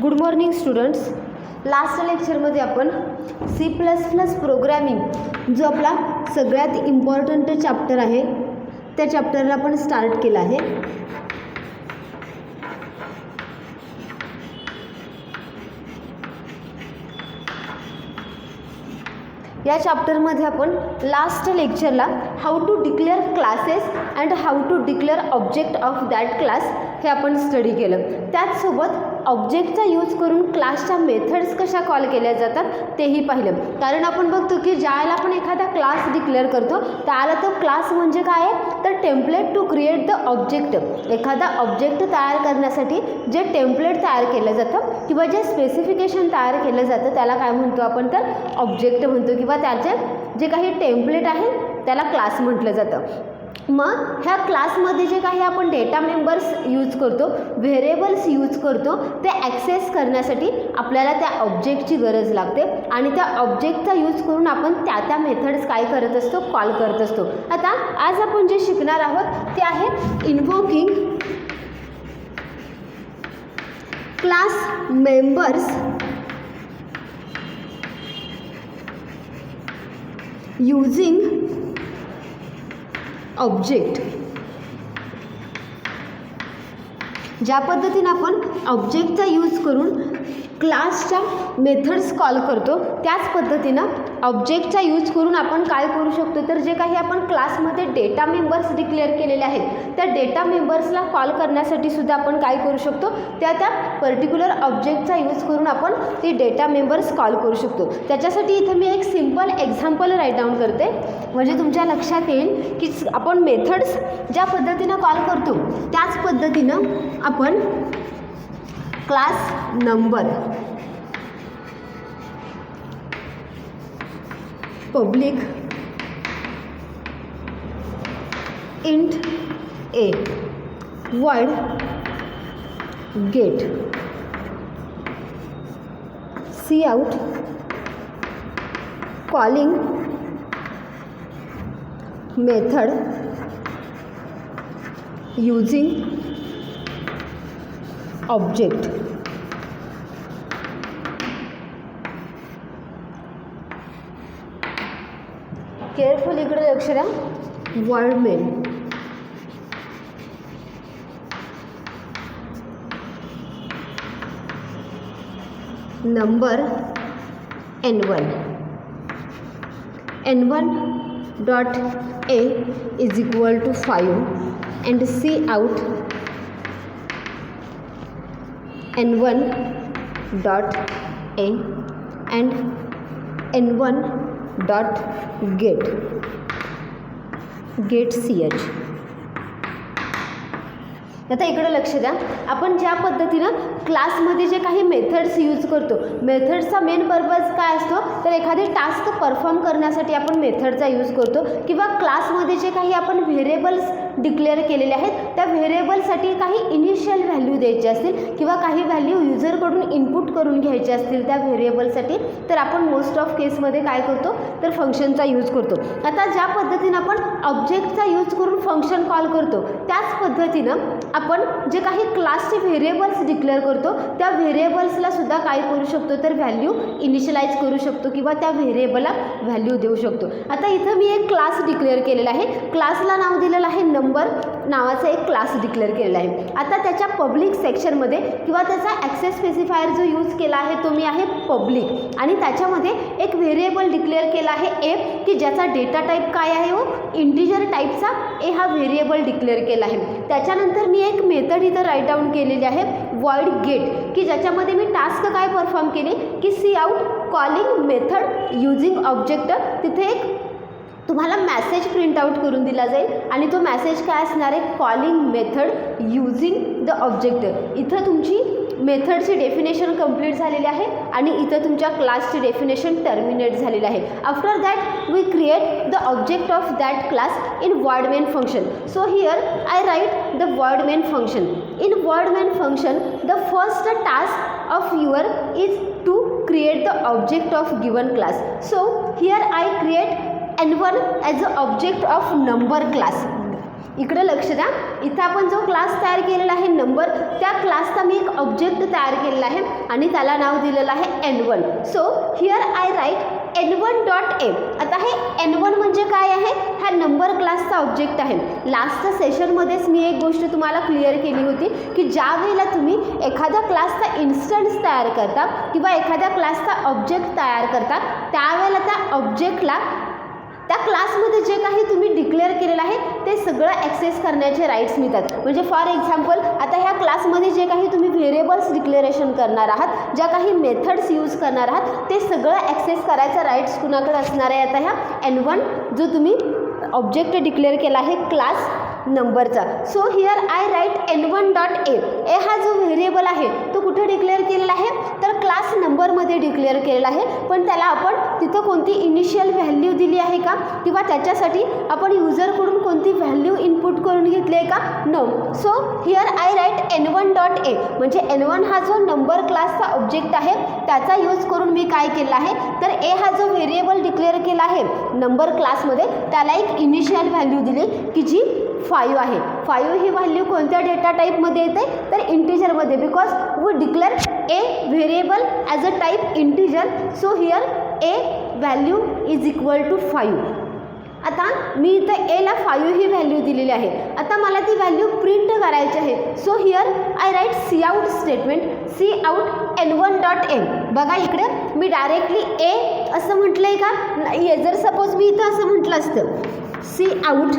Good morning students. Last लेक्चरमध्ये आपण C++ programming जो आपला सगळ्यात इम्पॉर्टंट चॅप्टर आहे त्या चॅप्टरला आपण स्टार्ट केला आहे. या चॅप्टरमध्ये आपण लास्ट लेक्चरला how to declare classes and how to declare object of that class हे आपण स्टडी केलं. त्याचसोबत ऑब्जेक्टचा यूज करून क्लासच्या मेथड्स कशा कॉल केल्या जातात तेही पाहिलं. कारण आपण बघतो की ज्यावेळेला आपण एखादा क्लास डिक्लेअर करतो त्याला तो क्लास म्हणजे काय आहे तर template to create the object. एखादा ऑब्जेक्ट तयार करण्यासाठी जे टेम्पलेट तयार केलं जातं किंवा जे स्पेसिफिकेशन तयार केलं जातं त्याला काय म्हणतो आपण तर ऑब्जेक्ट म्हणतो किंवा त्याचे जे काही टेम्पलेट आहे त्याला क्लास म्हटलं जातं. मग ह्या क्लासमध्ये जे काही आपण डेटा मेंबर्स यूज करतो, व्हेरिएबल्स यूज करतो ते ॲक्सेस करण्यासाठी आपल्याला त्या ऑब्जेक्टची गरज लागते आणि त्या ऑब्जेक्टचा यूज करून आपण त्या मेथड्स काय करत असतो कॉल करत असतो. आता आज आपण जे शिकणार आहोत ते आहे इन्व्होकिंग क्लास मेंबर्स यूजिंग ऑब्जेक्ट. ज्या पद्धतीने आपण ऑब्जेक्टचा यूज करून क्लासच्या मेथड्स कॉल करतो त्याच पद्धतीनं ऑब्जेक्टचा यूज करून आपण काय करू शकतो तर जे काही आपण क्लासमध्ये डेटा मेंबर्स डिक्लेअर केलेले आहेत त्या डेटा मेंबर्सला कॉल करण्यासाठी सुद्धा आपण काय करू शकतो त्या पर्टिक्युलर ऑब्जेक्टचा यूज करून आपण ती डेटा मेंबर्स कॉल करू शकतो. त्याच्यासाठी इथं मी एक सिम्पल एक्झाम्पल राईट डाऊन करते म्हणजे तुमच्या लक्षात येईल की आपण मेथड्स ज्या पद्धतीनं कॉल करतो त्याच पद्धतीनं आपण class number, public int A, void get, cout, calling method using object. Careful इकडे लक्ष द्या. Void main, number n1, n1 dot a is equal to 5 and cout n1 dot a and n1 dot get ch. आता इकडे लक्ष द्या. आपण ज्या पद्धतीनं क्लासमध्ये जे काही मेथड्स यूज करतो मेथड्सचा मेन पर्पज काय असतो तर एखादी टास्क परफॉर्म करण्यासाठी आपण मेथडचा यूज करतो किंवा क्लासमध्ये जे काही आपण व्हेरिएबल्स डिक्लेअर केलेले आहेत त्या व्हेरिएबलसाठी काही इनिशियल व्हॅल्यू द्यायची असतील किंवा काही व्हॅल्यू युजरकडून इनपुट करून घ्यायचे असतील त्या व्हेरिएबलसाठी तर आपण मोस्ट ऑफ केसमध्ये काय करतो तर फंक्शनचा यूज करतो. आता ज्या पद्धतीनं आपण ऑब्जेक्टचा यूज करून फंक्शन कॉल करतो त्याच पद्धतीनं आपण जे काही क्लासचे व्हेरिएबल्स डिक्लेअर करतो त्या व्हेरिएबल्सला सुद्धा काय करू शकतो तर व्हॅल्यू इनिशियलाइज करू शकतो किंवा त्या व्हेरिएबलला व्हॅल्यू देऊ शकतो. आता इथं मी एक क्लास डिक्लेअर केलेला आहे. क्लासला नाव दिलेलं आहे नंबर नावाचा एक क्लास डिक्लेअर केलेला आहे. आता त्याच्या पब्लिक सेक्शनमध्ये किंवा त्याचा ॲक्सेस स्पेसिफायर जो यूज केला आहे तो मी आहे पब्लिक आणि त्याच्यामध्ये एक व्हेरिएबल डिक्लेअर केला आहे ए की ज्याचा डेटा टाईप काय आहे हो इंटिजर टाईपचा ए हा व्हेरिएबल डिक्लेअर केला आहे. त्याच्यानंतर मी एक मेथड इथं राईट डाऊन केलेली आहे void get की ज्याच्यामध्ये मी टास्क काय परफॉर्म केली की cout calling method using object. तिथे एक तुम्हाला मॅसेज प्रिंट आउट करून दिला जाईल आणि तो मॅसेज काय असणार आहे calling method using the object. इथं तुमची मेथडची डेफिनेशन कंप्लीट झालेली आहे आणि इथं तुमच्या क्लासची डेफिनेशन टर्मिनेट झालेली आहे. After that we create the object of that class in void main function. So here I write the void main function. In void main function the first task of your is to create the object of given class. So here I create n1 as an object of number class. इकडे लक्ष द्या, इथं आपण जो class तयार केलेला आहे number, त्या क्लासचा मी एक ऑब्जेक्ट तयार केलेला आहे आणि त्याला नाव दिलेलं आहे N1. So here I write N1.a. आता हे N1 म्हणजे काय आहे? हा नंबर क्लासचा ऑब्जेक्ट आहे. लास्टच्या सेशनमध्येच मी एक गोष्ट तुम्हाला क्लिअर केली होती की ज्या वेळेला तुम्ही एखाद्या क्लासचा इन्स्टन्स तयार करता किंवा एखाद्या क्लासचा ऑब्जेक्ट तयार करता, त्यावेळेला त्या ऑब्जेक्टला त्या क्लासमध्ये जे काही तुम्ही डिक्लेअर केलेलं आहे ते सगळं ॲक्सेस करण्याचे राईट्स मिळतात. म्हणजे फॉर एक्झाम्पल, आता ह्या क्लासमध्ये जे काही तुम्ही व्हेरिएबल्स डिक्लेरेशन करणार आहात, ज्या काही मेथड्स यूज करणार आहात, ते सगळं ॲक्सेस करायचा राईट्स कुणाकडे असणार आहे? आता ह्या N1 जो तुम्ही ऑब्जेक्ट डिक्लेअर केला आहे क्लास नंबरचा. So here I write N1.a. A हा जो व्हेरिएबल आहे तो कुठे डिक्लेअर केलेला आहे? तर क्लास नंबरमध्ये डिक्लेअर केलेला आहे. पण त्याला आपण तिथं कोणती इनिशियल व्हॅल्यू दिली आहे का? किंवा त्याच्यासाठी आपण युजरकडून कोणती व्हॅल्यू इनपुट करून घेतली आहे का? No. So here I write N1.a. म्हणजे N1 हा जो नंबर क्लासचा ऑब्जेक्ट आहे त्याचा यूज करून मी काय केलं आहे, तर ए हा जो व्हेरिएबल डिक्लेअर केला आहे नंबर क्लासमध्ये, त्याला एक इनिशियल व्हॅल्यू दिली की जी 5 आहे. 5 ही व्हॅल्यू कोणत्या डेटा टाईपमध्ये येते? तर इंटिजरमध्ये, because we declare a variable as a type integer. So here a value is equal to 5. आता मी इथं एला 5 ही व्हॅल्यू दिलेली आहे. आता मला ती व्हॅल्यू प्रिंट करायची आहे. So here I write C out statement, C out N1.a. बघा इकडे मी डायरेक्टली ए असं म्हटलं आहे का? नाही, जर सपोज मी इथं असं म्हटलं असतं सी आउट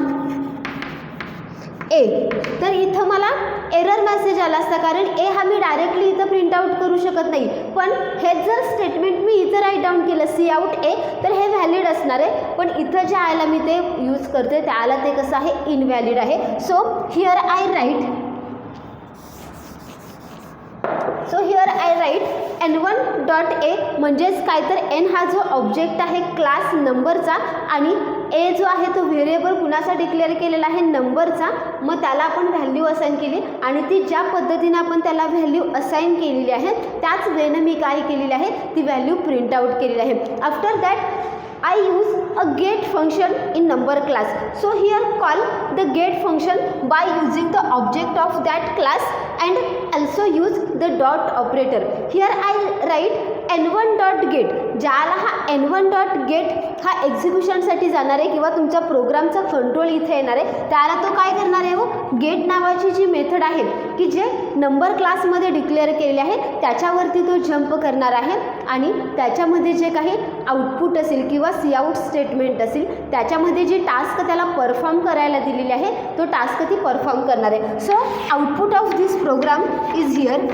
ए, तर इथं मला एरर मेसेज आला असता, कारण ए हा मी डायरेक्टली इथं प्रिंट आउट करू शकत नाही. पण हे जर स्टेटमेंट मी इथं राईट डाऊन केलं सी आउट ए, तर हे व्हॅलिड असणार आहे. पण इथं ज्या आयला मी ते यूज करते त्याला ते कसं आहे? इनव्हॅलिड आहे. So here I write N1.a म्हणजेच काय, तर N हा जो ऑब्जेक्ट आहे क्लास नंबरचा आणि ए जो आहे तो व्हेरिएबल कुणाचा डिक्लेअर केलेला आहे? नंबरचा. मग त्याला आपण व्हॅल्यू असाइन केली आणि ती ज्या पद्धतीनं आपण त्याला व्हॅल्यू असाइन केलेली आहे त्याच वेळेनं मी काय केलेली आहे? ती व्हॅल्यू प्रिंट आउट केलेली आहे. After that I use a get function in number class. So here call the get function by using the object of that class and also use the dot operator. Here I write N1.get. ज्याला हा N1.get हा एक्झिक्युशनसाठी जाणार आहे किंवा तुमचा प्रोग्रामचा control इथे येणार आहे, त्याला तो काय करणार आहे? गेट नावाची जी मेथड आहे की जे नंबर क्लासमध्ये डिक्लेअर केलेले आहे त्याच्यावरती तो जंप करणार आहे आणि त्याच्यामध्ये जे काही आउटपुट असेल किंवा सी आउट स्टेटमेंट असेल त्याच्यामध्ये जे टास्क त्याला परफॉर्म करायला दिलेली आहे तो टास्क ती परफॉर्म करणार आहे. So output of this program is here.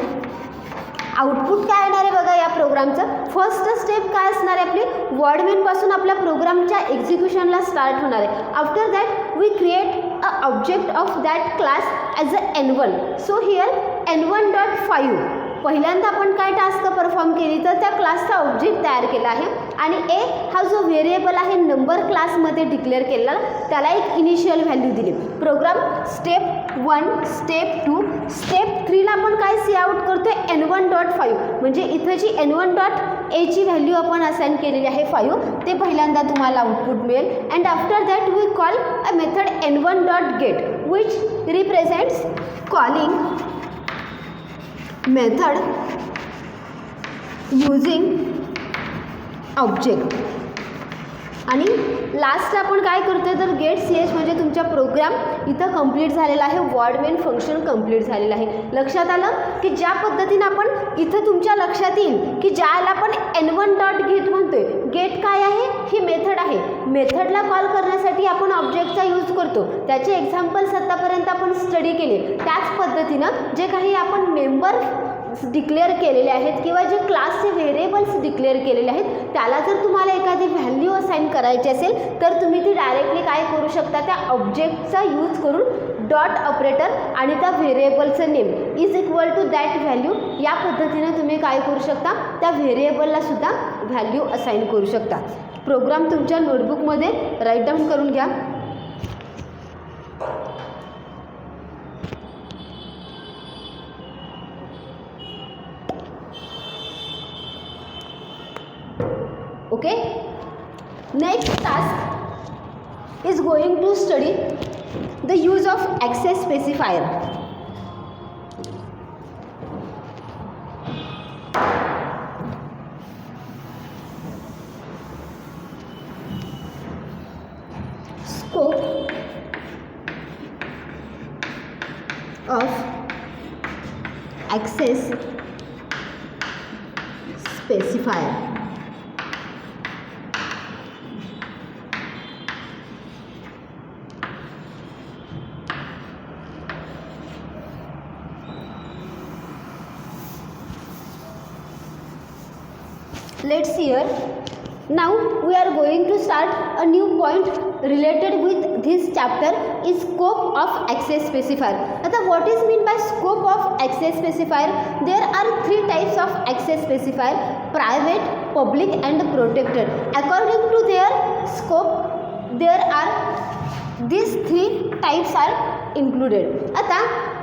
Output काय येणार आहे बघा या प्रोग्रामचं? फर्स्ट स्टेप काय असणार आहे? आपली वर्ड मेनपासून आपल्या प्रोग्रामच्या एक्झिक्युशनला स्टार्ट होणार आहे. After that we create a object of that class as a N1. So here N1.5. पहिल्यांदा आपण काय टास्क परफॉर्म केली, तर त्या क्लासचा ऑब्जेक्ट तयार केला आहे आणि ए हा जो व्हेरिएबल आहे नंबर क्लासमध्ये डिक्लेअर केलेला त्याला एक इनिशियल व्हॅल्यू दिली. प्रोग्राम स्टेप 1, स्टेप 2, स्टेप 3ला आपण काय सी आउट करतो आहे? N1.5. म्हणजे इथं जी N1.a ची व्हॅल्यू आपण असाइन केलेली आहे 5, ते पहिल्यांदा तुम्हाला आउटपुट मिळेल. And after that we call a method N1.get which represents calling method using object. आणि लास्ट आपण काय करतो आहे, तर गेट सी एच म्हणजे तुमचा प्रोग्राम इथं कंप्लीट झालेला आहे. वर्ड मेन फंक्शन कंप्लीट झालेलं आहे. लक्षात आलं की ज्या पद्धतीनं आपण इथं तुमच्या लक्षात येईल की ज्याला आपण N1.get म्हणतोय, गेट काय आहे? ही मेथड आहे. मेथडला कॉल करण्यासाठी आपण ऑब्जेक्टचा यूज करतो. त्याचे एक्झाम्पल्स आत्तापर्यंत आपण स्टडी केले. त्याच पद्धतीनं जे काही आपण मेंबर डिक्लेअर केलेले आहेत किंवा जे क्लासचे व्हेरिएबल्स डिक्लेअर केलेले आहेत त्याला जर तुम्हाला एखादी व्हॅल्यू असाइन करायची असेल तर तुम्ही ती डायरेक्टली काय करू शकता? त्या ऑब्जेक्टचा यूज करून डॉट ऑपरेटर आणि त्या व्हेरिएबलचं name is equal to that value या पद्धतीने तुम्ही काय करू शकता? त्या व्हेरिएबलला सुद्धा व्हॅल्यू असाइन करू शकता. प्रोग्राम तुमच्या नोटबुकमध्ये राईट डाऊन करून घ्या. Okay, next task is going to study the use of access specifier. Scope of access specifier. Let's see here. Now we are going to start a new point related with this chapter is scope of access specifier. आता what is mean by scope of access specifier? There are three types of access specifier: private, public and protected. According to their scope, there are these three types are included. आता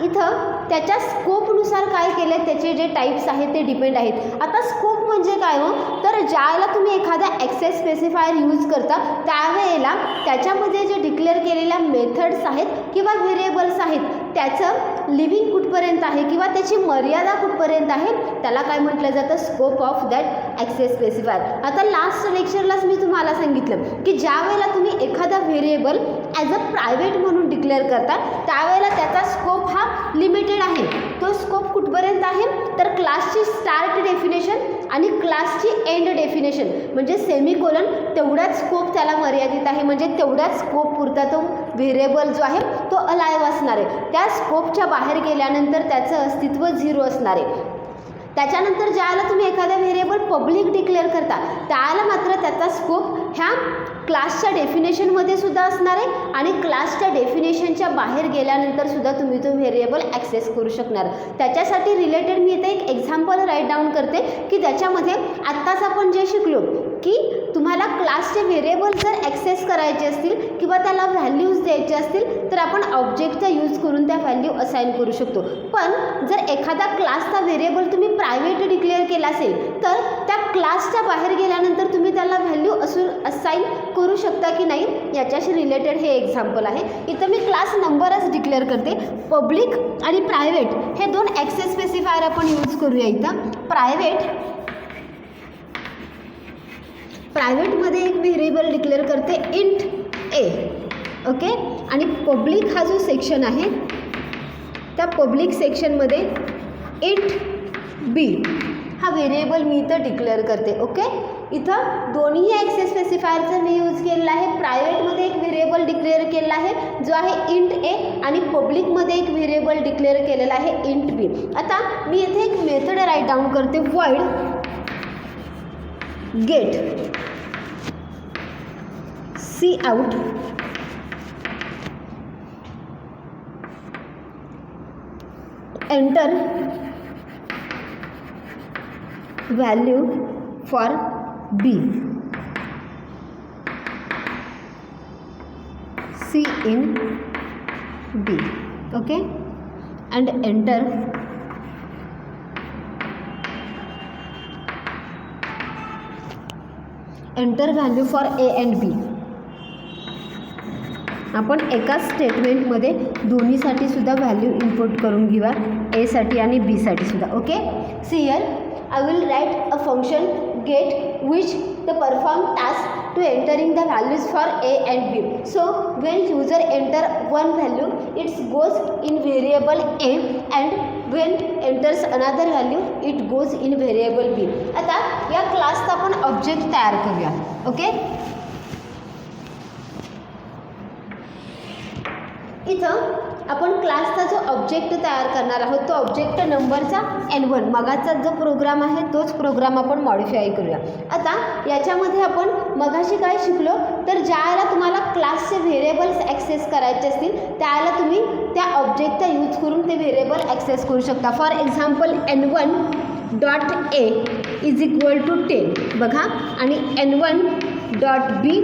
इथं त्याच्या स्कोपनुसार काय केलं, त्याचे जे types आहेत ते depend आहेत. आता स्कोप म्हणजे काय हो, तर ज्यावेळेला तुम्ही एखादा ॲक्सेस स्पेसिफायर यूज करता त्यावेळेला त्याच्यामध्ये जे डिक्लेअर केलेल्या मेथड्स आहेत किंवा व्हेरिएबल्स आहेत त्याचं लिव्हिंग कुठपर्यंत आहे किंवा त्याची मर्यादा कुठपर्यंत आहे त्याला काय म्हटलं जातं, scope of that access specifier. आता लास्ट लेक्चरलाच मी तुम्हाला सांगितलं की ज्या वेळेला तुम्ही एखादा व्हेरिएबल ॲज अ प्रायव्हेट म्हणून डिक्लेअर करता त्यावेळेला त्याचा स्कोप हा लिमिटेड आहे. तो स्कोप कुठपर्यंत आहे, तर क्लासची स्टार्ट डेफिनेशन आणि क्लासची एंड डेफिनेशन म्हणजे सेमिकोलन तेवढाच स्कोप त्याला मर्यादित आहे. म्हणजे तेवढ्याच स्कोप पुरता तो व्हेरिएबल जो आहे तो अलाइव्ह असणार आहे. त्या स्कोपच्या बाहेर गेल्यानंतर त्याचं अस्तित्व झिरो असणार आहे. त्याच्यानंतर ज्यावेळेला तुम्ही एखाद्या व्हेरिएबल पब्लिक डिक्लेअर करता त्याला मात्र त्याचा स्कोप ह्या क्लासच्या डेफिनेशनमध्ये सुद्धा असणार आहे आणि क्लासच्या डेफिनेशनच्या बाहेर गेल्यानंतर सुद्धा तुम्ही तो व्हेरिएबल ॲक्सेस करू शकणार. त्याच्यासाठी रिलेटेड मी इथे एक एक्झाम्पल राईट डाऊन करते की त्याच्यामध्ये आत्ताच आपण जे शिकलो की तुम्हाला क्लासचे व्हेरिएबल जर ॲक्सेस करायचे असतील किंवा त्याला व्हॅल्यूज द्यायचे असतील तर आपण ऑब्जेक्टचा यूज करून त्या व्हॅल्यू असाइन करू शकतो. पण जर एखादा क्लासचा व्हेरिएबल तुम्ही प्रायव्हेट डिक्लेअर केला असेल तर त्या क्लासच्या बाहेर गेल्यानंतर तुम्ही त्याला व्हॅल्यू असाइन करू शकता की नाही याच्याशी रिलेटेड हे एक्झाम्पल आहे. इथं मी क्लास नंबरच डिक्लेअर करते. पब्लिक आणि प्रायव्हेट हे दोन ॲक्सेस स्पेसिफायर आपण यूज करूया. इथं प्रायव्हेटमध्ये एक व्हेरिएबल डिक्लेअर करते इंट ए, ओके. आणि पब्लिक हा जो सेक्शन आहे त्या पब्लिक सेक्शनमध्ये इंट बी हा व्हेरिएबल मी इथं डिक्लेअर करते, ओके. इथं दोन्ही ॲक्सेस स्पेसिफायरचं मी यूज केलेलं आहे. प्रायव्हेटमध्ये एक व्हेरिएबल डिक्लेअर केलेला आहे जो आहे इंट ए आणि पब्लिकमध्ये एक व्हेरिएबल डिक्लेअर केलेला आहे इंट बी. आता मी इथे एक मेथड राईट डाऊन करते, void get C out enter value for B, C in B, okay, and enter value for A and B. आपण एका स्टेटमेंटमध्ये दोन्हीसाठी सुद्धा व्हॅल्यू इनपुट करून घेऊया, ए साठी आणि बी साठी सुद्धा, okay. See here I will write a function get which the perform task to entering the values for A and B. So when user enter one value it goes in variable A and when enters another value it goes in variable B. आता या क्लासचा आपण object तयार करूया, okay. इथं आपण क्लासचा जो ऑब्जेक्ट तयार करणार आहोत तो ऑब्जेक्ट नंबरचा N1 मगाचा जो प्रोग्राम आहे तोच प्रोग्राम आपण मॉडिफाय करूया. आता याच्यामध्ये आपण मगाशी काय शिकलो, तर ज्यावेळेला तुम्हाला क्लासचे व्हेरिएबल्स ॲक्सेस करायचे असतील त्यावेळेला तुम्ही त्या ऑब्जेक्टचा यूज करून ते व्हेरिएबल ॲक्सेस करू शकता. For example N1 dot A is equal to 10 बघा आणि N1 dot B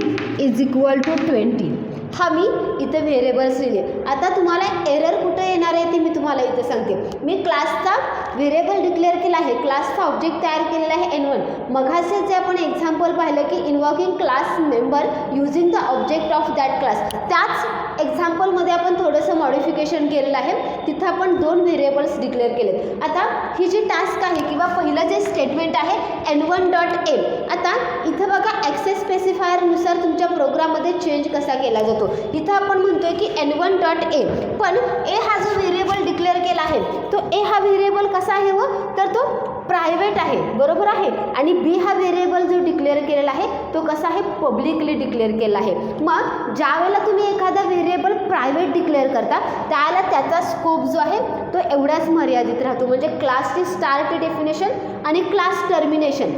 is equal to 20. हा मी इथे व्हेरिएबल्स लिहिले. आता तुम्हाला एरर कुठे येणार आहे ते मी तुम्हाला इथे सांगते. मी क्लासचा व्हेरिएबल डिक्लेअर केला आहे, क्लासचा ऑब्जेक्ट तयार केलेला आहे N1. मघाचे जे आपण एक्झाम्पल पाहिलं की invoking class member using the object of that class, त्याच एक्झाम्पलमध्ये आपण थोडंसं मॉडिफिकेशन केलेलं आहे. तिथं आपण 2 व्हेरिएबल्स डिक्लेअर केलेत. आता ही जी टास्क आहे किंवा पहिलं जे स्टेटमेंट आहे N1.a, आता इथं बघा ॲक्सेस स्पेसिफायरनुसार तुमच्या प्रोग्राममध्ये चेंज कसा केला जातो. इथं आपण म्हणतोय की N1.a, पण a हा जो व्हेरिएबल डिक्लेअर केला आहे तो a हा व्हेरिएबल कसा आहे व तर तो प्रायव्हेट आहे, बरोबर आहे. आणि b हा व्हेरिएबल जो डिक्लेअर केलेला आहे तो कसा आहे, पब्लिकली डिक्लेअर केला आहे. मग ज्यावेळेला तुम्ही एखादा व्हेरिएबल प्रायव्हेट डिक्लेअर करता त्यावेळेला त्याचा स्कोप जो आहे तो एवढ्याच मर्यादित राहतो. म्हणजे क्लासची स्टार्ट डेफिनेशन आणि क्लास टर्मिनेशन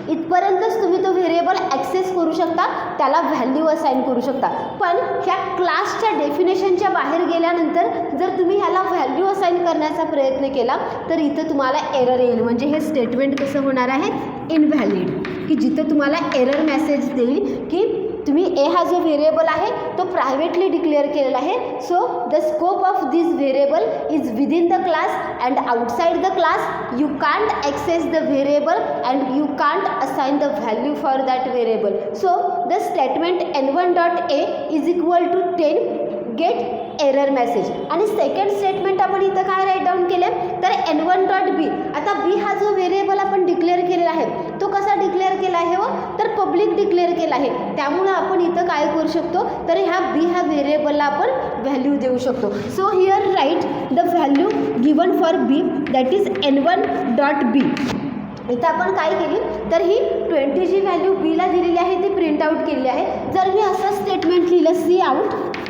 इथपर्यंतच तुम्ही तो व्हेरिएबल ॲक्सेस करू शकता, त्याला व्हॅल्यू असाइन करू शकता. पण ह्या क्लासच्या डेफिनेशनच्या बाहेर गेल्यानंतर जर तुम्ही ह्याला व्हॅल्यू असाइन करण्याचा प्रयत्न केला तर इथं तुम्हाला एरर येईल. म्हणजे हे स्टेटमेंट कसं होणार आहे, इनव्हॅलिड, की जिथं तुम्हाला एरर मेसेज देईल की तुम्ही ए हा जो व्हेरिएबल आहे तो प्रायव्हेटली डिक्लेअर केलेला आहे. So the scope of this variable is within the class and outside the class you can't access the variable and you can't assign the value for that variable. So the statement N1.a is equal to 10 get error message. आणि second statement आपण इथं काय right down केले तर N1.b. आता b हा जो variable आपण डिक्लेअर केलेला आहे तो कसा डिक्लेअर केला आहे व तर पब्लिक डिक्लेअर केला आहे. त्यामुळं आपण इथं काय करू शकतो तर ह्या b ह्या व्हेरिएबलला आपण व्हॅल्यू देऊ शकतो. So here write the value given for b that is N1.b. इथं आपण काय केली तर ही 20 जी व्हॅल्यू बीला दिलेली आहे ती प्रिंट आऊट केलेली आहे. जर मी असं स्टेटमेंट लिहिलं सी आऊट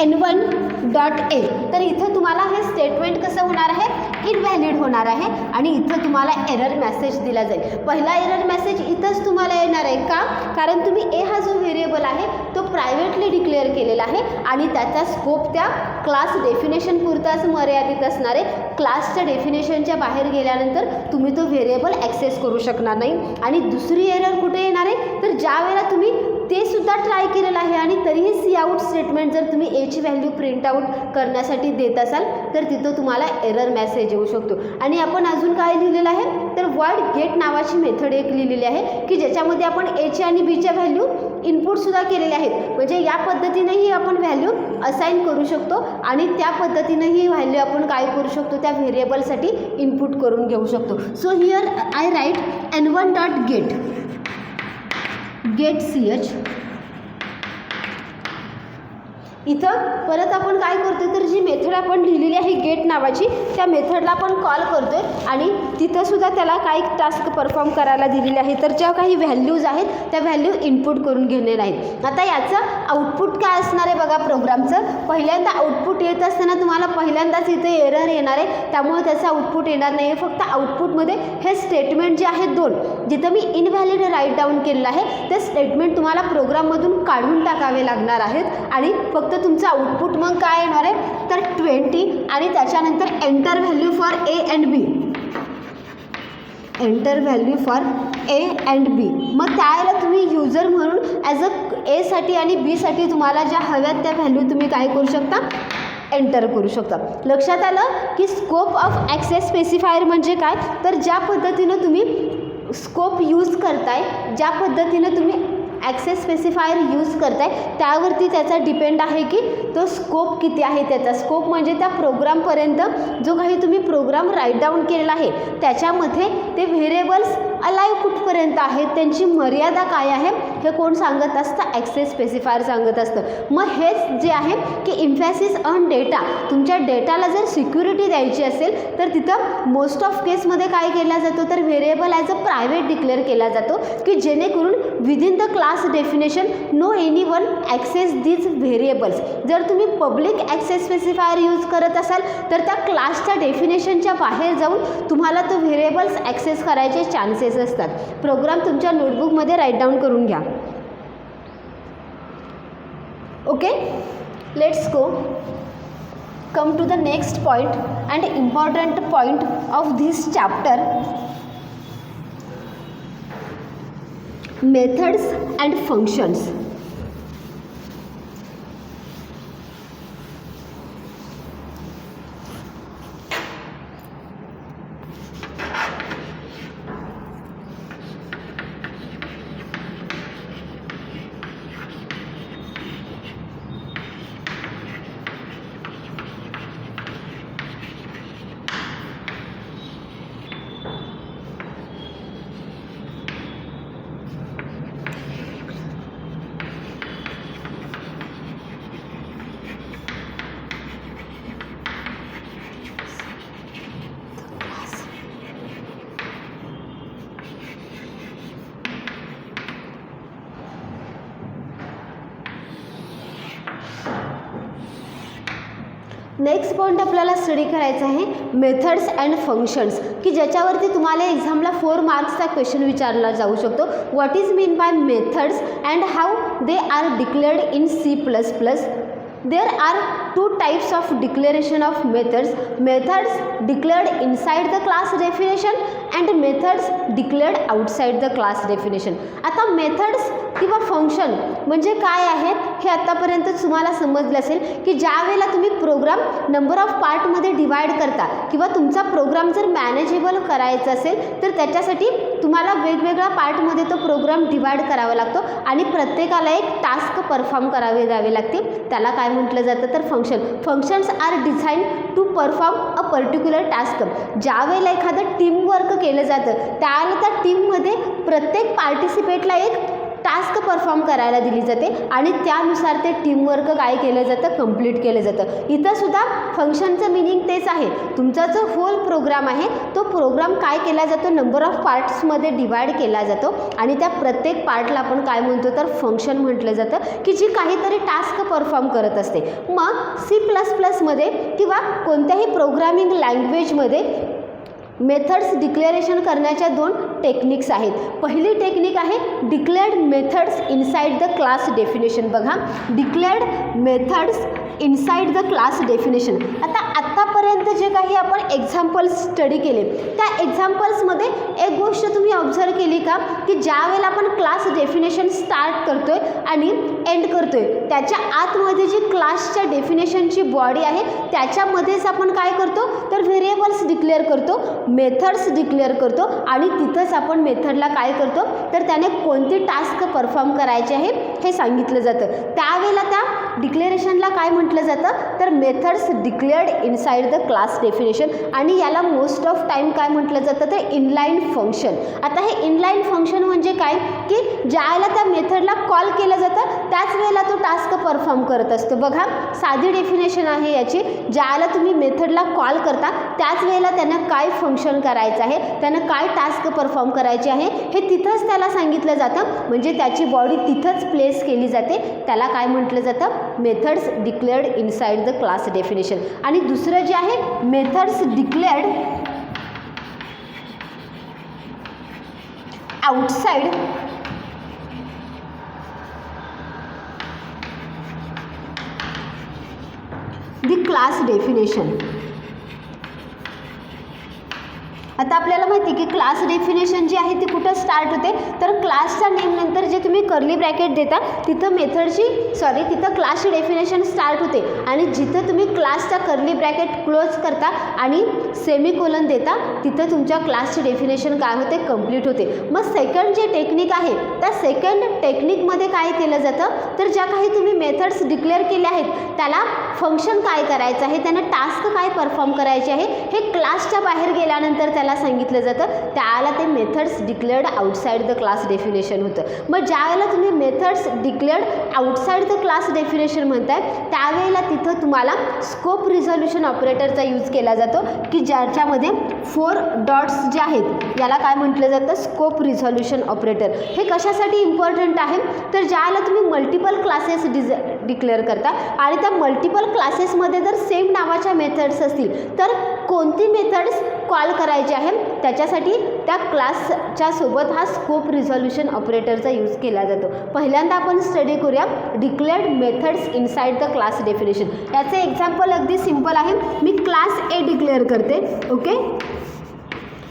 N1.a तर इथं तुम्हाला हे स्टेटमेंट कसं होणार आहे, इनव्हॅलिड होणार आहे आणि इथं तुम्हाला एरर मेसेज दिला जाईल. पहिला एरर मेसेज इथंच तुम्हाला येणार आहे का, कारण तुम्ही ए हा जो व्हेरिएबल आहे तो प्रायव्हेटली डिक्लेअर केलेला आहे आणि त्याचा स्कोप त्या क्लास डेफिनेशन पुरताच मर्यादित असणार आहे. क्लासच्या डेफिनेशनच्या बाहेर गेल्यानंतर तुम्ही तो व्हेरिएबल ॲक्सेस करू शकणार नाही. आणि दुसरी एरर कुठे येणार आहे तर ज्या वेळेला तुम्ही ते सुद्धा ट्राय केलेलं आहे आणि तरीही सी आऊट स्टेटमेंट जर तुम्ही एची व्हॅल्यू प्रिंट आऊट करण्यासाठी देत असाल तर तिथं तुम्हाला एरर मेसेज येऊ शकतो. आणि आपण अजून काय लिहिलेलं आहे तर वर्ड गेट नावाची मेथड एक लिहिलेली आहे की ज्याच्यामध्ये आपण एची आणि बीच्या व्हॅल्यू इनपुटसुद्धा केलेले आहेत. म्हणजे या पद्धतीनेही आपण व्हॅल्यू असाइन करू शकतो आणि त्या पद्धतीनेही व्हॅल्यू आपण काय करू शकतो त्या व्हेरिएबलसाठी इनपुट करून घेऊ शकतो. So here I write N1.get get ch. इथं परत आपण काय करतोय तर जी मेथड आपण लिहिलेली आहे गेट नावाची त्या मेथडला आपण कॉल करतोय आणि तिथं सुद्धा त्याला काही टास्क परफॉर्म करायला दिलेले आहे. तर ज्या काही व्हॅल्यूज आहेत त्या व्हॅल्यू इनपुट करून घेणार आहेत. आता याचं आउटपुट काय असणार आहे बघा प्रोग्रामचं. पहिल्यांदा आउटपुट येत असताना तुम्हाला पहिल्यांदाच इथे एरर येणार आहे, त्यामुळे त्याचं आउटपुट येणार नाही. फक्त आउटपुटमध्ये हे स्टेटमेंट जे आहेत 2 जिथं मी इनव्हॅलिड राईट डाऊन केलेलं आहे ते स्टेटमेंट तुम्हाला प्रोग्राममधून काढून टाकावे लागणार आहेत आणि फक्त तुमचं आउटपुट मग काय येणार आहे तर 20 आणि त्याच्यानंतर enter value for A and B. Enter value for A and B. मग त्यावेळेला तुम्ही युजर म्हणून ॲज अ एसाठी आणि बीसाठी तुम्हाला ज्या हव्यात त्या व्हॅल्यू तुम्ही काय करू शकता एंटर करू शकता. लक्षात आलं की स्कोप ऑफ ॲक्सेस स्पेसिफायर म्हणजे काय तर ज्या पद्धतीनं तुम्ही स्कोप यूज करताय, ज्या पद्धतीनं तुम्ही ॲक्सेस स्पेसिफायर यूज करताय त्यावरती त्याचा डिपेंड आहे की तो स्कोप किती आहे. त्याचा स्कोप म्हणजे त्या प्रोग्रामपर्यंत जो काही तुम्ही प्रोग्राम राईट डाऊन केलेला आहे त्याच्यामध्ये ते व्हेरिएबल्स अलाइव्ह कुठपर्यंत आहेत, त्यांची मर्यादा काय आहे हे कोण सांगत असतं, ॲक्सेस स्पेसिफायर सांगत असतं. मग हेच जे आहे की इम्फॅसिस ऑन डेटा, तुमच्या डेटाला जर सिक्युरिटी द्यायची असेल तर तिथं मोस्ट ऑफ केसमध्ये काय केला जातो तर variable as a private declare केला जातो की जेणेकरून within the class definition no any one access these variables. जर तुम्ही पब्लिक ॲक्सेस स्पेसिफायर यूज करत असाल तर त्या क्लासच्या डेफिनेशनच्या बाहेर जाऊन तुम्हाला तो व्हेरिएबल्स ॲक्सेस करायचे चान्सेस असतात. प्रोग्राम तुमच्या नोटबुकमध्ये राईट डाऊन करून घ्या. Okay, let's go come to the next point and important point of this chapter, methods and functions. Next point आपल्याला स्टडी करायचं आहे मेथड्स अँड फंक्शन्स, की ज्याच्यावरती तुम्हाला एक्झामला 4 मार्क्सचा क्वेश्चन विचारला जाऊ शकतो. What is mean by methods and how they are declared in C++. There are 2 types of declaration of methods. Methods declared inside the class definition and methods declared outside the class definition. आता methods किंवा function म्हणजे काय आहेत हे आतापर्यंत तुम्हाला समजलं असेल, की ज्या वेळेला तुम्ही प्रोग्राम नंबर ऑफ पार्टमध्ये डिवाइड करता किंवा तुमचा प्रोग्राम जर मॅनेजेबल करायचा असेल तर त्याच्यासाठी तुम्हाला वेगवेगळ्या पार्टमध्ये तो प्रोग्राम डिवाइड करावा लागतो आणि प्रत्येकाला एक टास्क परफॉर्म द्यावे लागते. त्याला काय म्हटलं जातं तर functions are design to perform a particular task. ज्या वेळेला एखादं टीमवर्क केलं जातं त्यावेळेला त्या टीममध्ये प्रत्येक पार्टिसिपेटला एक टास्क परफॉर्म करायला दिली जाते आणि त्यानुसार ते टीमवर्क काय केलं जातं कंप्लीट केलं जातं. इथं सुद्धा फंक्शनचं मिनिंग तेच आहे. तुमचा जो होल प्रोग्राम आहे तो प्रोग्राम काय केला जातो नंबर ऑफ पार्ट्समध्ये डिवाइड केला जातो आणि त्या प्रत्येक पार्टला आपण काय म्हणतो तर फंक्शन म्हटलं जातं, की जी काहीतरी टास्क परफॉर्म करत असते. मग C++मध्ये किंवा कोणत्याही प्रोग्रामिंग लँग्वेजमध्ये मेथड्स डिक्लेरेशन करण्याच्या 2 टेक्निक्स आहेत. पहिली टेक्निक आहे declared methods inside the class definition. बघा, declared methods inside the class definition. आत्तापर्यंत जे काही आपण एक्झाम्पल्स स्टडी केले त्या एक्झाम्पल्समध्ये एक गोष्ट तुम्ही ऑब्झर्व केली का, की ज्या वेळेला आपण क्लास डेफिनेशन स्टार्ट करतोय आणि एंड करतोय त्याच्या आतमध्ये जी क्लासच्या डेफिनेशनची बॉडी आहे त्याच्यामध्येच आपण काय करतो तर व्हेरिएबल्स डिक्लेअर करतो, मेथड्स डिक्लेअर करतो आणि तिथंच आपण मेथडला काय करतो तर त्याने कोणते टास्क परफॉर्म करायचे आहे हे सांगितलं जातं. त्यावेळेला त्या डिक्लेरेशनला काय म्हटलं जातं तर methods declared inside the class definition आणि याला मोस्ट ऑफ टाईम काय म्हटलं जातं तर इनलाईन फंक्शन. आता हे इनलाईन फंक्शन म्हणजे काय, की ज्यावेळेला त्या मेथडला कॉल केलं जातं त्याच वेळेला तो टास्क परफॉर्म करत असतो. बघा, साधी डेफिनेशन आहे याची. ज्यावेळेला तुम्ही मेथडला कॉल करता त्याच वेळेला त्यांना काय फंक्शन करायचं आहे, त्यानं काय टास्क परफॉर्म करायचे आहे हे तिथंच त्याला सांगितलं जातं, म्हणजे त्याची बॉडी तिथंच प्लेस केली जाते. त्याला काय म्हटलं जातं methods declared inside the class definition. आणि दुसरं जे आहे methods declared outside the class definition. आता आपल्याला माहिती की क्लास डेफिनेशन जी आहे ती कुठं स्टार्ट होते तर क्लासच्या नेम नंतर जे तुम्ही कर्ली ब्रॅकेट देता तिथं तिथं क्लासची डेफिनेशन स्टार्ट होते आणि जिथं तुम्ही क्लासचा कर्ली ब्रॅकेट क्लोज करता आणि सेमीकोलन देता तिथं तुमच्या क्लासची डेफिनेशन काय होते कंप्लीट होते. मग सेकंड जे टेक्निक आहे त्या सेकंड टेक्निकमध्ये काय केलं जातं तर ज्या काही तुम्ही मेथड्स डिक्लेअर केल्या आहेत त्याला फंक्शन काय करायचं आहे, त्यांना टास्क काय परफॉर्म करायचे आहे हे क्लासच्या बाहेर गेल्यानंतर त्याला सांगितलं जातं. त्याला ते methods declared outside the class definition होतं. मग ज्यावेळेला तुम्ही methods declared outside the class definition म्हणताय त्यावेळेला तिथं तुम्हाला स्कोप रिझोल्युशन ऑपरेटरचा यूज केला जातो, की ज्याच्यामध्ये 4 डॉट्स जे आहेत याला काय म्हटलं जातं स्कोप रिझोल्युशन ऑपरेटर. हे कशासाठी इम्पॉर्टंट आहे तर ज्यावेळेला तुम्ही मल्टिपल क्लासेस डिक्लेअर करता आणि त्या मल्टिपल क्लासेसमध्ये जर सेम नावाच्या मेथड्स असतील तर कोणती मेथड्स कॉल करायचे आहे त्याच्यासाठी त्या क्लासच्या सोबत हा स्कोप रिझोल्युशन ऑपरेटरचा यूज केला जातो. पहिल्यांदा आपण स्टडी करूया declared methods inside the class definition. याचं एक्झाम्पल अगदी सिम्पल आहे. मी क्लास ए डिक्लेअर करते. ओके,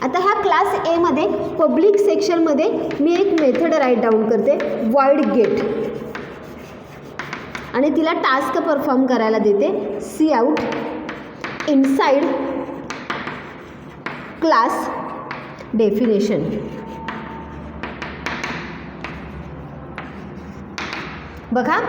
आता ह्या क्लास एमध्ये पब्लिक सेक्शनमध्ये मी एक मेथड राईट डाऊन करते वॉइड गेट आणि तिला टास्क परफॉर्म करायला देते C out inside class definition. बघा,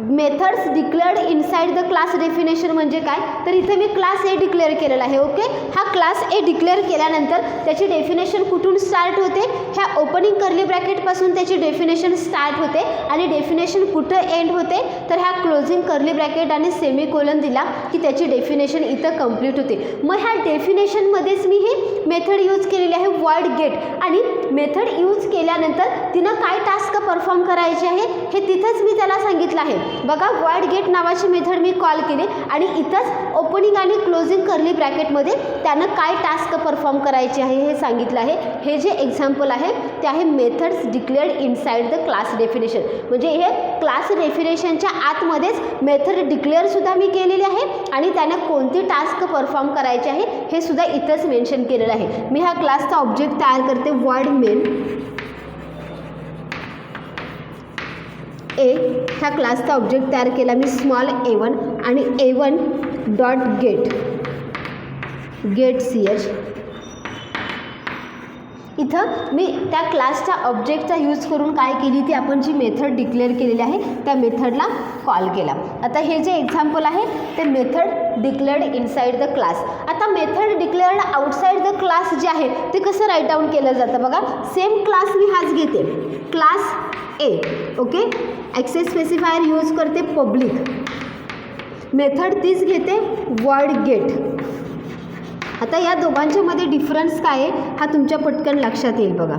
methods declared inside the class definition म्हणजे काय तर इथे मी क्लास ए डिक्लेअर केलेला आहे. ओके, हा क्लास ए डिक्लेअर केल्यानंतर त्याची डेफिनेशन कुठून स्टार्ट होते ह्या ओपनिंग कर्ली ब्रॅकेटपासून त्याची डेफिनेशन स्टार्ट होते आणि डेफिनेशन कुठं एंड होते तर ह्या क्लोजिंग कर्ली ब्रॅकेट आणि सेमीकोलन दिला की त्याची डेफिनेशन इथं कंप्लीट होते. मग ह्या डेफिनेशनमध्येच मी ही मेथड यूज केलेली आहे वॉइड गेट आणि मेथड यूज केल्यानंतर तिनं काय टास्क परफॉर्म करायचे आहे हे तिथंच मी त्याला सांगितलं आहे. बघा void get नावाची मेथड मी कॉल केली आणि इथंच ओपनिंग आणि क्लोजिंग कर्ली ब्रॅकेटमध्ये त्यानं काय टास्क परफॉर्म करायचे आहे हे सांगितलं आहे. हे जे एक्झाम्पल आहे ते आहे methods declared inside the class definition. म्हणजे हे क्लास डेफिनेशनच्या आतमध्येच मेथड डिक्लेअरसुद्धा मी केलेली आहे आणि त्यानं कोणती टास्क परफॉर्म करायचे आहे हे सुद्धा इथंच मेन्शन केलेलं आहे. मी हा क्लासचा ऑब्जेक्ट तयार करते void main ए. ह्या क्लासचा ऑब्जेक्ट तयार केला मी स्मॉल a1 आणि a1 डॉट गेट ch. इथं मी त्या क्लासच्या ऑब्जेक्टचा यूज करून काय केली ती आपण जी मेथड डिक्लेअर केलेली आहे त्या मेथडला कॉल केला. आता हे जे एक्झाम्पल आहे ते method declared inside the class. आता method declared outside the class जे आहे ते कसं राईट डाऊन केलं जातं बघा. सेम क्लास मी हाच घेते क्लास ए. ओके, ॲक्सेस स्पेसिफायर यूज करते पब्लिक. मेथड तीच घेते void गेट. आता या दोघांच्या मध्ये डिफरन्स काय आहे हा तुमच्या पटकन लक्षात येईल बघा.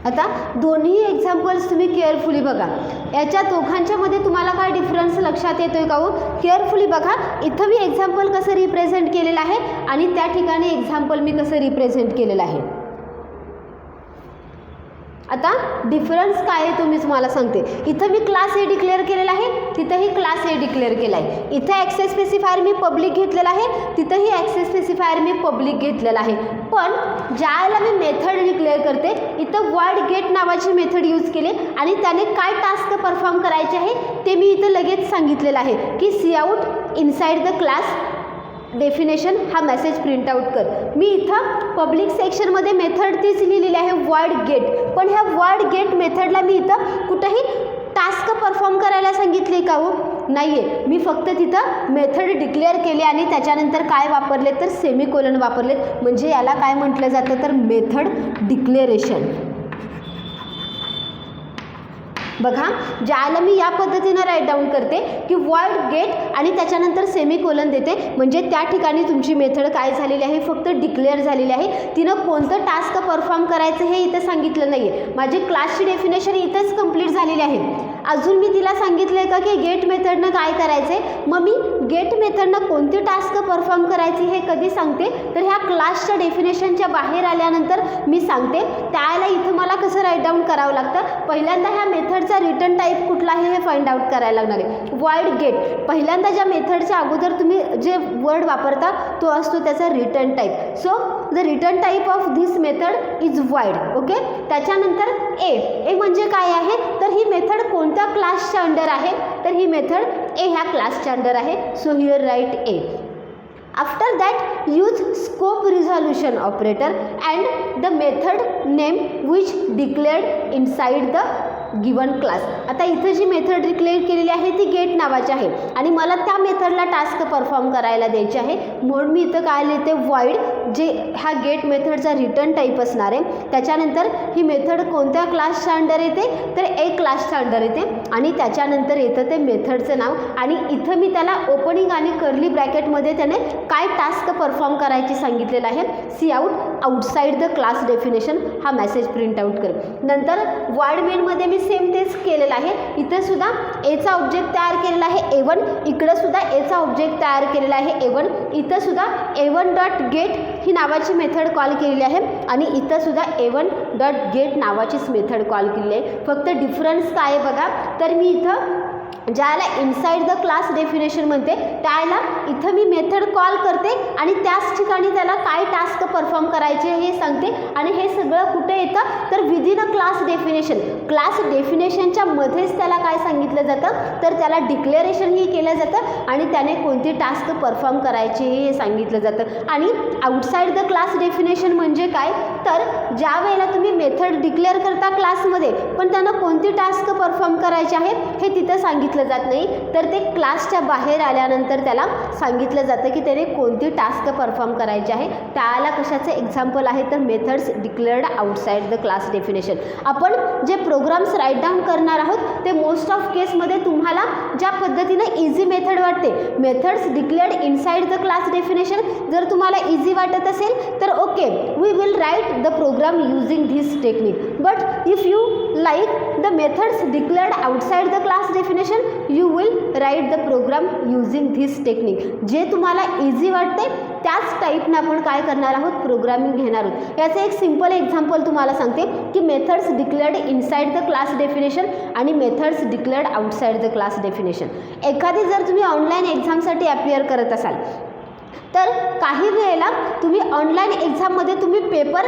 आता दोन्ही एक्झाम्पल्स तुम्ही केअरफुली बघा. याच्या दोघांच्यामध्ये तुम्हाला काय डिफरन्स लक्षात येतो आहे का हो? केअरफुली बघा. इथं मी एक्झाम्पल कसं रिप्रेझेंट केलेलं आहे आणि त्या ठिकाणी एक्झाम्पल मी कसं रिप्रेझेंट केलेलं आहे. आता डिफरन्स काय आहे तो मी तुम्हाला सांगते. इथं मी क्लास ए डिक्लेअर केलेला आहे, तिथंही क्लास ए डिक्लेअर केला आहे. इथं ॲक्सेस स्पेसिफायर मी पब्लिक घेतलेला आहे, तिथंही ॲक्सेस स्पेसिफायर मी पब्लिक घेतलेला आहे. पण ज्यावेळेला मी मेथड डिक्लेअर करते इथं void गेट नावाची मेथड यूज केली आणि त्याने काय टास्क परफॉर्म करायचे आहे ते मी इथं लगेच सांगितलेलं आहे की C out inside the class definition हा मेसेज प्रिंट आउट कर. मी इथं पब्लिक सेक्शनमध्ये मेथड तीच लिहिलेली आहे void गेट. पण ह्या void गेट मेथडला मी इथं कुठंही टास्क परफॉर्म करायला सांगितले का हो? नाही आहे. मी फक्त तिथं मेथड डिक्लेअर केले आणि त्याच्यानंतर काय वापरले तर सेमिकोलन वापरलेत. म्हणजे याला काय म्हटलं जातं तर मेथड डिक्लेरेशन. बघा, ज्याला मी या पद्धतीनं राईट डाऊन करते की void गेट आणि त्याच्यानंतर सेमिकोलन देते म्हणजे त्या ठिकाणी तुमची मेथड काय झालेली आहे फक्त डिक्लेअर झालेली आहे. तिनं कोणतं टास्क परफॉर्म करायचं हे इथं सांगितलं नाही आहे. माझी क्लासची डेफिनेशन इथंच कंप्लीट झालेली आहे. अजून मी तिला सांगितलं आहे का की गेट मेथडनं काय करायचं आहे. मग मी गेट मेथडनं कोणते टास्क परफॉर्म करायचे हे कधी सांगते तर ह्या क्लासच्या डेफिनेशनच्या बाहेर आल्यानंतर मी सांगते. त्यावेळेला इथं मला कसं राईट डाऊन करावं लागतं. पहिल्यांदा ह्या मेथडचा रिटर्न टाईप कुठला आहे हे फाइंड आउट करायला लागणार आहे. void गेट पहिल्यांदा ज्या मेथडच्या अगोदर तुम्ही जे वर्ड वापरता तो असतो त्याचा return type. So the return type of this method is void. Okay, त्याच्यानंतर ए म्हणजे काय आहे तर ही मेथड कोणत्या क्लासच्या अंडर आहे तर ही मेथड ए ह्या क्लासच्या अंडर आहे. So here write A. After that use scope resolution operator and the method name which declared inside the given class. आता इथं जी मेथड डिक्लेअर केलेली आहे ती गेट नावाची आहे आणि मला त्या मेथडला टास्क परफॉर्म करायला द्यायचे आहे म्हणून मी इथं काय लिहिते void जे हा गेट मेथडचा रिटर्न टाईप असणार आहे. त्याच्यानंतर ही मेथड कोणत्या क्लासच्या अंडर येते तर ए क्लासच्या अंडर येते आणि त्याच्यानंतर येतं ते मेथडचं नाव आणि इथं मी त्याला ओपनिंग आणि कर्ली ब्रॅकेटमध्ये त्याने काय टास्क परफॉर्म करायची सांगितलेलं आहे. C out outside the class definition हा मेसेज प्रिंट आउट कर. नंतर void मेनमध्ये मी सेम तेच केलेलं आहे. इथं सुद्धा एचा ऑब्जेक्ट तयार केलेला आहे A1, इकडं सुद्धा एचा ऑब्जेक्ट तयार केलेला आहे A1. इथं सुद्धा A1 डॉट गेट ही नावाची मेथड कॉल केलेली आहे आणि इथं सुद्धा A1 डॉट गेट नावाचीच मेथड कॉल केलेली आहे. फक्त डिफरन्स काय आहे बघा तर मी इथं ज्याला इनसाइड द क्लास डेफिनेशन म्हणते त्याला इथं मी मेथड कॉल करते आणि त्याच ठिकाणी त्याला काय टास्क परफॉर्म करायचे हे सांगते आणि हे सगळं कुठे येतं तर within a class definition. Class डेफिनेशनच्या मध्येच त्याला काय सांगितलं जातं तर त्याला डिक्लेरेशनही केलं जातं आणि त्याने कोणते टास्क परफॉर्म करायचे हे सांगितलं जातं. आणि आउटसाइड द क्लास डेफिनेशन म्हणजे काय तर ज्या वेळेला तुम्ही मेथड डिक्लेअर करता क्लासमध्ये पण त्यांना कोणती टास्क परफॉर्म करायचे आहेत हे तिथं सांगितलं जात नाही, तर ते क्लासच्या बाहेर आल्यानंतर त्याला सांगितलं जातं की त्याने कोणती टास्क परफॉर्म करायची आहे. त्याला कशाचं एक्झाम्पल आहे तर methods declared outside the class definition. आपण जे प्रोग्राम्स राईट डाऊन करणार आहोत ते मोस्ट ऑफ केसमध्ये तुम्हाला ज्या पद्धतीनं इझी मेथड वाटते methods declared inside the class definition जर तुम्हाला इझी वाटत असेल तर okay we will write the program using this technique. But if you like the methods declared outside the class definition you will write the program using this technique. जे तुम्हाला easy वाटते त्याच टाईपनं आपण काय करणार आहोत प्रोग्रामिंग घेणार आहोत. याचं एक सिम्पल एक्झाम्पल तुम्हाला सांगते की methods declared inside the class definition आणि methods declared outside the class definition. एखादी जर तुम्ही ऑनलाईन एक्झामसाठी अपियर करत असाल तर काही वेळेला तुम्ही ऑनलाईन एक्झाममध्ये तुम्ही पेपर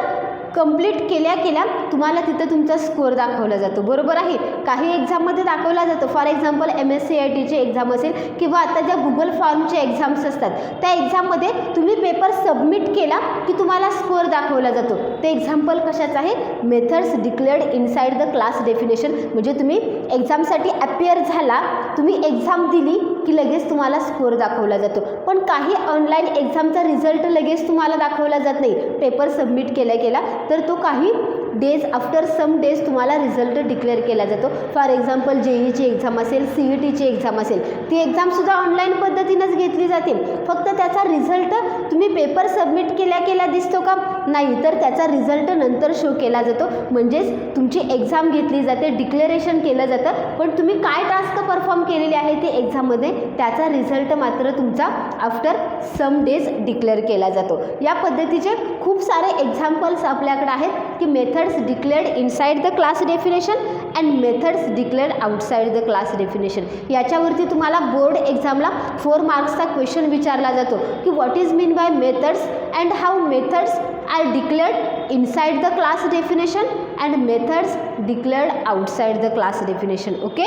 कंप्लीट केल्या तुम्हाला तिथं तुमचा स्कोअर दाखवला जातो, बरोबर आहे. काही एक्झाममध्ये दाखवला जातो. फॉर एक्झाम्पल MSCITची एक्झाम असेल किंवा आता ज्या गुगल फॉर्मचे एक्झाम्स असतात त्या एक्झाममध्ये तुम्ही पेपर सबमिट केला की तुम्हाला स्कोअर दाखवला जातो. ते एक्झाम्पल कशाचं आहे methods declared inside the class definition. म्हणजे तुम्ही एक्झामसाठी अपियर झाला तुम्ही एक्झाम दिली की लगेच तुम्हाला स्कोअर दाखवला जातो. पण काही ऑनलाईन एक्झामचा रिझल्ट लगेच तुम्हाला दाखवला जात नाही. पेपर सबमिट केला तर तो काही डेज आफ्टर सम डेज तुम्हाला रिझल्ट डिक्लेअर केला जातो. फॉर एक्झाम्पल JEEची एक्झाम असेल CETची एक्झाम असेल ती एक्झामसुद्धा ऑनलाईन पद्धतीनंच घेतली जाते. फक्त त्याचा रिझल्ट तुम्ही पेपर सबमिट केल्या दिसतो का नाही तर त्याचा रिझल्ट नंतर शो केला जातो. म्हणजेच तुमची एक्झाम घेतली जाते डिक्लेरेशन केलं जातं पण तुम्ही काय टास्क परफॉर्म केलेले आहे ते एक्झाममध्ये त्याचा रिझल्ट मात्र तुमचा आफ्टर सम डेज डिक्लेअर केला जातो. या पद्धतीचे खूप सारे एक्झाम्पल्स आपल्याकडे आहेत की methods declared inside the class definition and methods declared outside the class definition. याच्यावरती तुम्हाला बोर्ड एक्झामला 4 मार्क्सचा क्वेश्चन विचारला जातो की what is mean by methods and how methods are declared inside the class definition and methods declared outside the class definition. Okay,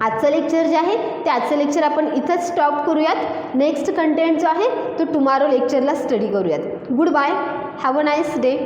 आजचं lecture जे आहे ते आजचं लेक्चर आपण इथंच स्टॉप करूयात. नेक्स्ट कंटेंट जो आहे तो टुमारो लेक्चरला स्टडी करूयात. Good bye, have a nice day.